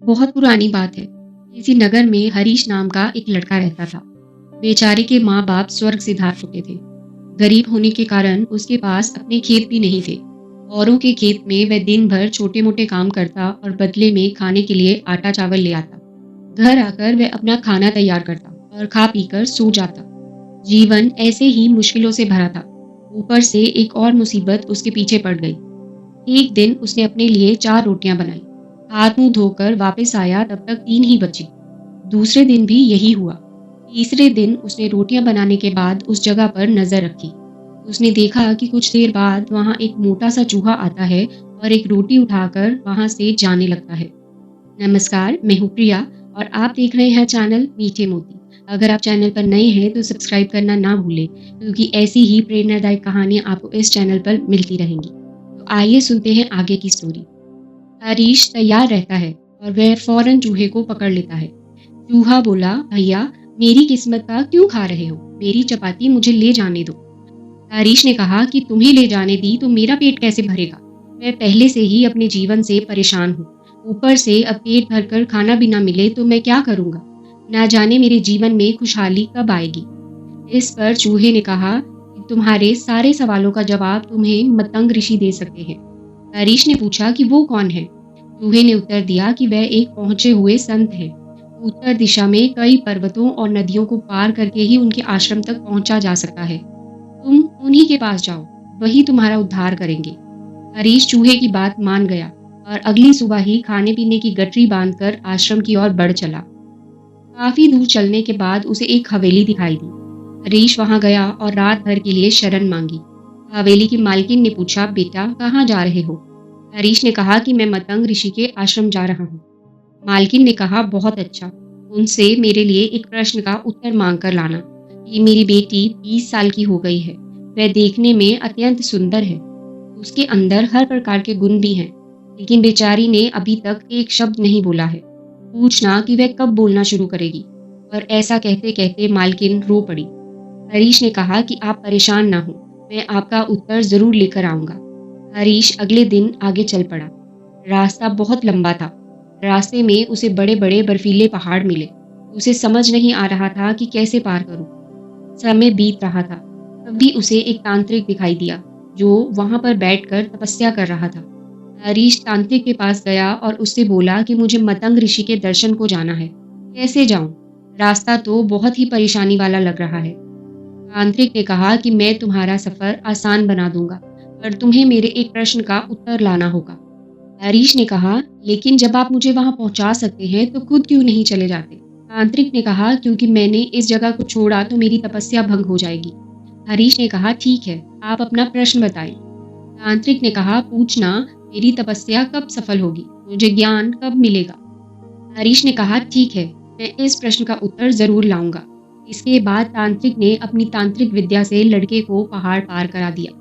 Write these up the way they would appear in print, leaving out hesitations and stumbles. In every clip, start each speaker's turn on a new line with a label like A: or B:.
A: बहुत पुरानी बात है। किसी नगर में हरीश नाम का एक लड़का रहता था। बेचारे के माँ बाप स्वर्ग सिधार चुके थे। गरीब होने के कारण उसके पास अपने खेत भी नहीं थे। औरों के खेत में वह दिन भर छोटे मोटे काम करता और बदले में खाने के लिए आटा चावल ले आता। घर आकर वह अपना खाना तैयार करता और खा पीकर सो जाता। जीवन ऐसे ही मुश्किलों से भरा था। ऊपर से एक और मुसीबत उसके पीछे पड़ गई। एक दिन उसने अपने लिए 4 रोटियां बनाई। हाथ मुंह धोकर वापस आया तब तक 3 ही बची। दूसरे दिन भी यही हुआ। तीसरे दिन उसने रोटियां बनाने के बाद उस जगह पर नजर रखी। उसने देखा कि कुछ देर बाद वहां एक मोटा सा चूहा आता है और एक रोटी उठाकर वहां से जाने लगता है। नमस्कार, मैं हूँ प्रिया और आप देख रहे हैं चैनल मीठे मोती। अगर आप चैनल पर नए हैं तो सब्सक्राइब करना ना भूलें, क्योंकि ऐसी ही प्रेरणादायक कहानियां आपको इस चैनल पर मिलती रहेंगी। तो आइए सुनते हैं आगे की स्टोरी। हरीश तैयार रहता है और वह फौरन चूहे को पकड़ लेता है। चूहा बोला, भैया, मेरी किस्मत का क्यों खा रहे हो? मेरी चपाती मुझे ले जाने दो। हरीश ने कहा कि तुम्हें ले जाने दी तो मेरा पेट कैसे भरेगा? मैं पहले से ही अपने जीवन से परेशान हूँ। ऊपर से अब पेट भरकर खाना भी ना मिले तो मैं क्या करूँगा? ना जाने मेरे जीवन में खुशहाली कब आएगी। इस पर चूहे ने कहा कि तुम्हारे सारे सवालों का जवाब तुम्हें मतंग ऋषि दे सकते हैं। हरीश ने पूछा कि वो कौन है? चूहे ने उत्तर दिया कि वह एक पहुंचे हुए संत है। उत्तर दिशा में कई पर्वतों और नदियों को पार करके ही उनके आश्रम तक पहुंचा जा सकता है। तुम उन्हीं के पास जाओ, वही तुम्हारा उद्धार करेंगे। हरीश चूहे की बात मान गया और अगली सुबह ही खाने पीने की गठरी बांधकर आश्रम की ओर बढ़ चला। काफी दूर चलने के बाद उसे एक हवेली दिखाई दी। हरीश वहां गया और रात भर के लिए शरण मांगी। हवेली की मालकिन ने पूछा, बेटा कहाँ जा रहे हो? हरीश ने कहा कि मैं मतंग ऋषि के आश्रम जा रहा हूँ। मालकिन ने कहा, बहुत अच्छा, उनसे मेरे लिए एक प्रश्न का उत्तर मांग कर लाना। ये मेरी बेटी 20 साल की हो गई है। वह देखने में अत्यंत सुंदर है। उसके अंदर हर प्रकार के गुण भी हैं, लेकिन बेचारी ने अभी तक एक शब्द नहीं बोला है। पूछना कि वह कब बोलना शुरू करेगी। और ऐसा कहते कहते मालकिन रो पड़ी। हरीश ने कहा कि आप परेशान ना हो, मैं आपका उत्तर जरूर लेकर आऊंगा। हरीश अगले दिन आगे चल पड़ा। रास्ता बहुत लंबा था। रास्ते में उसे बड़े बड़े बर्फीले पहाड़ मिले। उसे समझ नहीं आ रहा था कि कैसे पार करूं। समय बीत रहा था। तभी उसे एक तांत्रिक दिखाई दिया जो वहां पर बैठकर तपस्या कर रहा था। हरीश तांत्रिक के पास गया और उससे बोला कि मुझे मतंग ऋषि के दर्शन को जाना है। कैसे जाऊं? रास्ता तो बहुत ही परेशानी वाला लग रहा है। तांत्रिक ने कहा कि मैं तुम्हारा सफर आसान बना दूंगा, पर तुम्हें मेरे एक प्रश्न का उत्तर लाना होगा। हरीश ने कहा, लेकिन जब आप मुझे वहां पहुंचा सकते हैं तो खुद क्यों नहीं चले जाते? तांत्रिक ने कहा, क्योंकि मैंने इस जगह को छोड़ा तो मेरी तपस्या भंग हो जाएगी। हरीश ने कहा, ठीक है, आप अपना प्रश्न बताएं। तांत्रिक ने कहा, पूछना, मेरी तपस्या कब सफल होगी? मुझे ज्ञान कब मिलेगा? हरीश ने कहा, ठीक है, मैं इस प्रश्न का उत्तर जरूर लाऊंगा। इसके बाद तांत्रिक ने अपनी तांत्रिक विद्या से लड़के को पहाड़ पार करा दिया।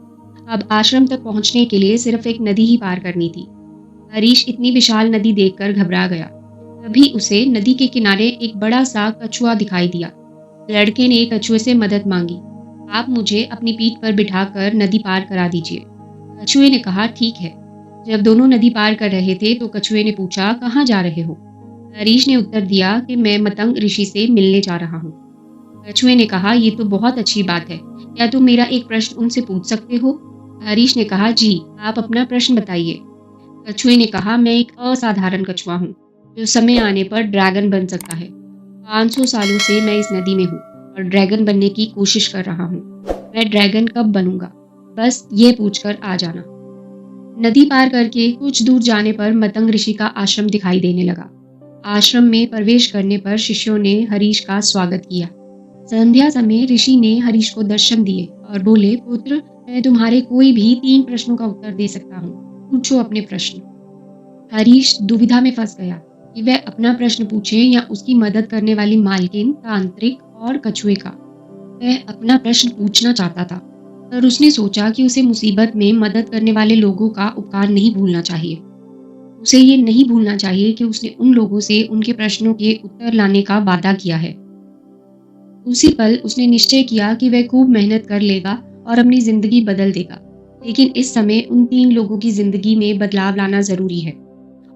A: अब आश्रम तक पहुंचने के लिए सिर्फ एक नदी ही पार करनी थी। हरीश इतनी विशाल नदी देखकर घबरा गया। तभी उसे नदी के किनारे एक बड़ा सा कछुआ दिखाई दिया। लड़के ने कछुए से मदद मांगी। आप मुझे अपनी पीठ पर बिठाकर नदी पार करा दीजिए। कछुए ने कहा, ठीक है। जब दोनों नदी पार कर रहे थे तो कछुए ने पूछा, कहाँ जा रहे हो? हरीश ने उत्तर दिया कि मैं मतंग ऋषि से मिलने जा रहा हूँ। कछुए ने कहा, ये तो बहुत अच्छी बात है। क्या तुम मेरा एक प्रश्न उनसे पूछ सकते हो? हरीश ने कहा, जी, आप अपना प्रश्न बताइए। कछुए ने कहा, मैं एक असाधारण कछुआ हूँ जो समय आने पर ड्रैगन बन सकता है। 500 सालों से मैं इस नदी में हूँ और ड्रैगन बनने की कोशिश कर रहा हूँ। मैं ड्रैगन कब बनूंगा? बस ये पूछकर आ जाना। नदी पार करके कुछ दूर जाने पर मतंग ऋषि का आश्रम दिखाई देने लगा। आश्रम में प्रवेश करने पर शिष्यों ने हरीश का स्वागत किया। संध्या समय ऋषि ने हरीश को दर्शन दिए और बोले, पुत्र, मैं तुम्हारे कोई भी 3 प्रश्नों का उत्तर दे सकता हूँ। पूछो अपने प्रश्न। हरीश दुविधा में फंस गया कि वह अपना प्रश्न पूछे या उसकी मदद करने वाली मालकिन, तांत्रिक और कछुए का। वह अपना प्रश्न पूछना चाहता था, पर उसने सोचा कि उसे मुसीबत में मदद करने वाले लोगों का उपकार नहीं भूलना चाहिए। उसे ये नहीं भूलना चाहिए कि उसने उन लोगों से उनके प्रश्नों के उत्तर लाने का वादा किया है। उसी पल उसने निश्चय किया कि वह खूब मेहनत कर लेगा और अपनी जिंदगी बदल देगा। लेकिन इस समय उन 3 लोगों की जिंदगी में बदलाव लाना जरूरी है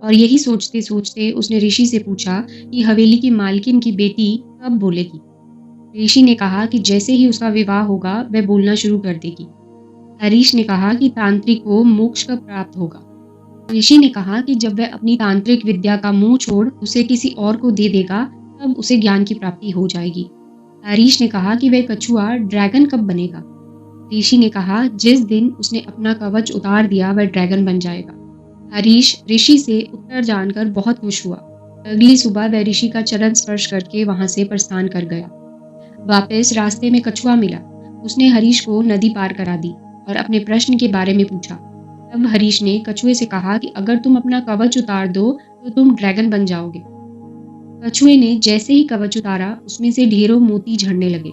A: और यही सोचते सोचते उसने ऋषि से पूछा कि हवेली की मालकिन की बेटी कब बोलेगी। ऋषि ने कहा कि जैसे ही उसका विवाह होगा वह बोलना शुरू कर देगी। हरीश ने कहा कि तांत्रिक को मोक्ष कब प्राप्त होगा। ऋषि ने कहा कि जब वह अपनी तांत्रिक विद्या का मुंह छोड़ उसे किसी और को दे देगा तब उसे ज्ञान की प्राप्ति हो जाएगी। हरीश ने कहा कि वह कछुआ ड्रैगन कब बनेगा। ऋषि ने कहा जिस दिन उसने अपना कवच उतार दिया वह ड्रैगन बन जाएगा। हरीश ऋषि से उत्तर जानकर बहुत खुश हुआ। अगली सुबह वह ऋषि का चरण स्पर्श करके वहां से प्रस्थान कर गया। वापस रास्ते में कछुआ मिला। उसने हरीश को नदी पार करा दी और अपने प्रश्न के बारे में पूछा। तब हरीश ने कछुए से कहा कि अगर तुम अपना कवच उतार दो तो तुम ड्रैगन बन जाओगे। कछुए ने जैसे ही कवच उतारा उसमें से ढेरों मोती झड़ने लगे।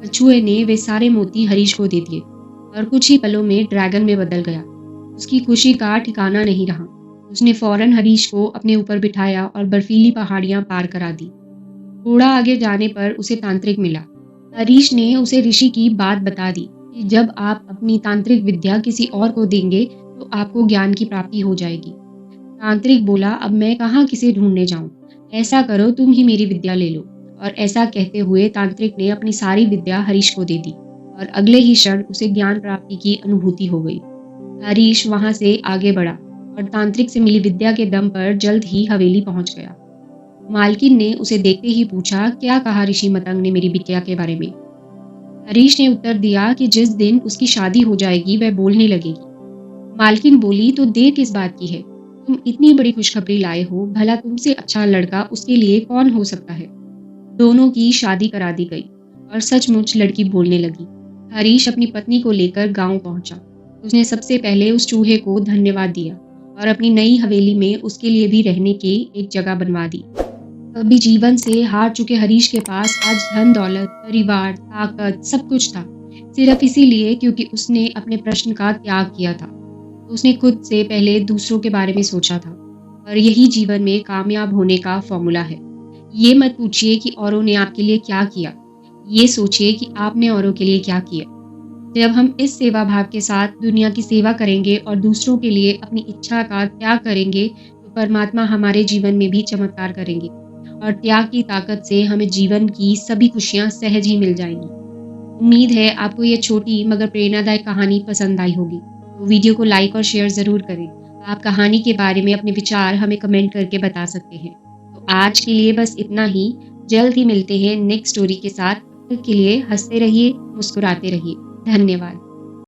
A: कछुए ने वे सारे मोती हरीश को दे दिए और कुछ ही पलों में ड्रैगन में बदल गया। उसकी खुशी का ठिकाना नहीं रहा। उसने फौरन हरीश को अपने ऊपर बिठाया और बर्फीली पहाड़ियां पार करा दी। थोड़ा आगे जाने पर उसे तांत्रिक मिला। हरीश ने उसे ऋषि की बात बता दी कि जब आप अपनी तांत्रिक विद्या किसी और को देंगे तो आपको ज्ञान की प्राप्ति हो जाएगी। तांत्रिक बोला अब मैं कहाँ किसे ढूंढने जाऊं, ऐसा करो तुम ही मेरी विद्या ले लो। और ऐसा कहते हुए तांत्रिक ने अपनी सारी विद्या हरीश को दे दी और अगले ही क्षण उसे ज्ञान प्राप्ति की अनुभूति हो गई। हरीश वहां से आगे बढ़ा और तांत्रिक से मिली विद्या के दम पर जल्द ही हवेली पहुंच गया। मालकिन ने उसे देखते ही पूछा क्या कहा ऋषि मतंग ने मेरी बिटिया के बारे में। हरीश ने उत्तर दिया कि जिस दिन उसकी शादी हो जाएगी वह बोलने लगेगी। मालकिन बोली तो देर किस बात की है, तुम इतनी बड़ी खुशखबरी लाए हो, भला तुमसे अच्छा लड़का उसके लिए कौन हो सकता है। दोनों की शादी करा दी गई और सचमुच लड़की बोलने लगी। हरीश अपनी पत्नी को लेकर गांव पहुंचा। उसने सबसे पहले उस चूहे को धन्यवाद दिया और अपनी नई हवेली में उसके लिए भी रहने की एक जगह बनवा दी। कभी जीवन से हार चुके हरीश के पास आज धन दौलत, परिवार, ताकत सब कुछ था, सिर्फ इसीलिए क्योंकि उसने अपने प्रश्न का त्याग किया था। उसने खुद से पहले दूसरों के बारे में सोचा था और यही जीवन में कामयाब होने का फॉर्मूला है। ये मत पूछिए कि औरों ने आपके लिए क्या किया, ये सोचिए कि आपने औरों के लिए क्या किया। जब हम इस सेवा भाव के साथ दुनिया की सेवा करेंगे और दूसरों के लिए अपनी इच्छा का त्याग करेंगे तो परमात्मा हमारे जीवन में भी चमत्कार करेंगे और त्याग की ताकत से हमें जीवन की सभी खुशियां सहज ही मिल जाएंगी। उम्मीद है आपको ये छोटी मगर प्रेरणादायक कहानी पसंद आई होगी। तो वीडियो को लाइक और शेयर ज़रूर करें। आप कहानी के बारे में अपने विचार हमें कमेंट करके बता सकते हैं। तो आज के लिए बस इतना ही। जल्द ही मिलते हैं नेक्स्ट स्टोरी के साथ। तब तक के लिए हंसते रहिए, मुस्कुराते रहिए। धन्यवाद।